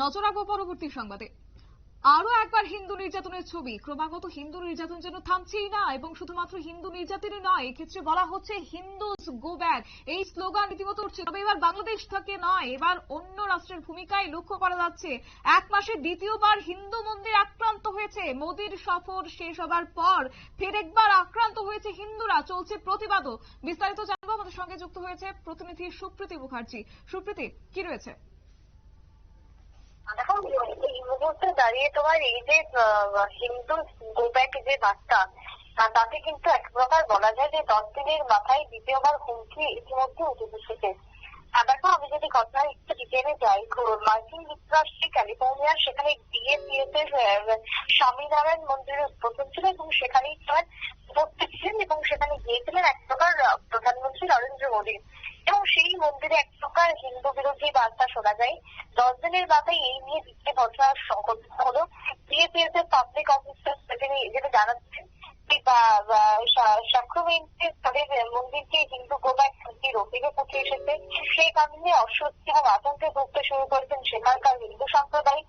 নজর রাখবো পরবর্তী সংবাদে। আরো একবার হিন্দু নির্যাতনের ছবি। ক্রমাগত হিন্দু নির্যাতন যেন থামছেই না, এবং শুধুমাত্র হিন্দু নির্যাতনই নয়, এক্ষেত্রে বলা হচ্ছে হিন্দুস গো ব্যাক, এই স্লোগান রীতিমতো উঠছে। তবে এবার বাংলাদেশ থেকে নয়, এবার অন্য রাষ্ট্রের ভূমিকায় লক্ষ্য করা যাচ্ছে। এক মাসে দ্বিতীয়বার হিন্দু মন্দির আক্রান্ত হয়েছে। মোদির সফর শেষ হবার পর ফের একবার আক্রান্ত হয়েছে হিন্দুরা, চলছে প্রতিবাদও। বিস্তারিত জানবো, আমাদের সঙ্গে যুক্ত হয়েছে প্রতিনিধি সুপ্রীতি মুখার্জি। সুপ্রীতি, কি রয়েছে? দেখো, এই মুহূর্তে দাঁড়িয়ে তোমার এই যে হিন্দু গো ব্যাক যে বার্তা, তাতে কিন্তু এক প্রকার বলা যায় যে 10 দিনের মাথায় দ্বিতীয়বার হুমকি ইতিমধ্যে উঠে এসেছে। দেখো, আমি যদি কথা একটু ডিটেলে যাই, মার্কিন যুক্তরাষ্ট্রে ক্যালিফোর্নিয়ার সেখানে বিএপিএফ এর স্বামীনারায়ণ মন্দিরের উদ্বোধন ছিল এবং সেখানেই তার উপস্থিত ছিলেন এবং সেখানে গিয়েছিলেন এক প্রকার প্রধানমন্ত্রী নরেন্দ্র মোদী। এবং সেই মন্দিরে এক প্রকার হিন্দু বিরোধী বার্তা শোনা যায়। 10 দিনের মাথায় এই নিয়ে দ্বিতীয় ঘটনা সংঘটিত হলো। বিএপিএফ এর পাবলিক অফিসার যেটা জানাচ্ছেন সাক্রামেন্টের তাদের মন্দিরকে হিন্দু গো ব্যাক হুমকির অভিযোগ উঠে এসেছে। সেই কারণে অস্বস্তি এবং আতঙ্কে ভুগতে শুরু করেছেন সেখানকার হিন্দু সম্প্রদায়।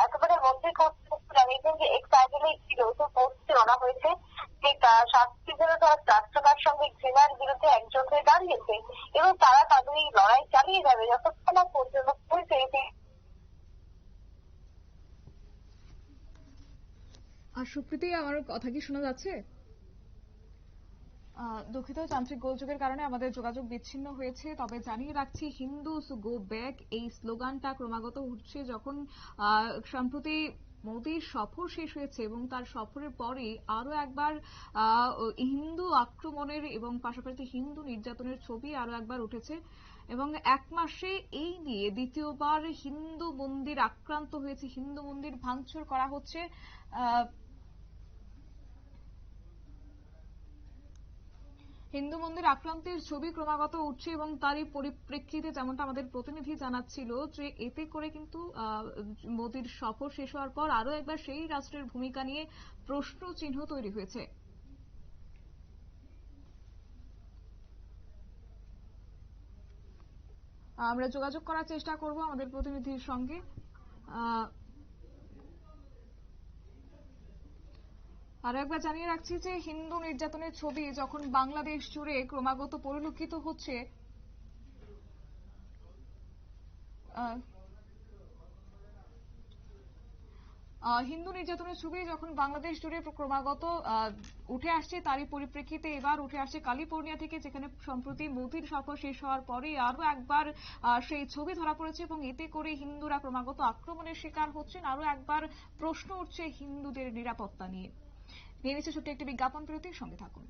একেবারে মন্দির কর্তৃপক্ষ জানিয়েছেন যে এক আগে একটি যৌথ পোস্ট আনা হয়েছে। ঠিক শাস্তি যেন তারা প্রার্থনার সঙ্গে ঘৃণার বিরুদ্ধে একজোট হয়ে দাঁড়িয়েছে এবং তারা তাদের এই লড়াই চালিয়ে যাবে যতক্ষণ না পর্যন্ত সুপ্রীতি, আমার কথা কি শোনা যাচ্ছে? দুঃখিত, যান্ত্রিক গোলযোগের কারণে আমাদের যোগাযোগ বিচ্ছিন্ন হয়েছে। তবে জানিয়ে রাখছি, হিন্দুস গো ব্যাক এই স্লোগানটা ক্রমাগত উঠছে যখন সম্প্রতি মোদীর সফর শেষ হয়েছে এবং তার সফরের পরে আরো একবার হিন্দু আক্রমণের এবং পাশাপাশি হিন্দু নির্যাতনের ছবি আরো একবার উঠেছে। এবং এক মাসে এই নিয়ে দ্বিতীয়বার হিন্দু মন্দির আক্রান্ত হয়েছে, হিন্দু মন্দির ভাঙচুর করা হচ্ছে। হিন্দু মন্দির আক্রান্তের ছবি ক্রমাগত উঠছে এবং তারই পরিপ্রেক্ষিতে যেমনটা আমাদের প্রতিনিধি জানাচ্ছিল যে এতে করে কিন্তু মোদীর সফর শেষ হওয়ার পর আরো একবার সেই রাষ্ট্রের ভূমিকা নিয়ে প্রশ্ন চিহ্ন তৈরি হয়েছে। আমরা যোগাযোগ করার চেষ্টা করব আমাদের প্রতিনিধির সঙ্গে। আরো একবার জানিয়ে রাখছি যে হিন্দু নির্যাতনের ছবি যখন বাংলাদেশ জুড়ে ক্রমাগত পরিলক্ষিত হচ্ছে, হিন্দু নির্যাতনের ছবি যখন বাংলাদেশ জুড়ে ক্রমাগত উঠে আসছে, তারই পরিপ্রেক্ষিতে এবার উঠে আসছে ক্যালিফোর্নিয়া থেকে, যেখানে সম্প্রতি মোদির সফর শেষ হওয়ার পরে আরো একবার সেই ছবি ধরা পড়েছে এবং এতে করে হিন্দুরা ক্রমাগত আক্রমণের শিকার হচ্ছেন। আরো একবার প্রশ্ন উঠছে হিন্দুদের নিরাপত্তা নিয়ে। নিয়ে নিচ্ছে ছোট্ট একটি বিজ্ঞাপন বিরতির সঙ্গে থাকুন।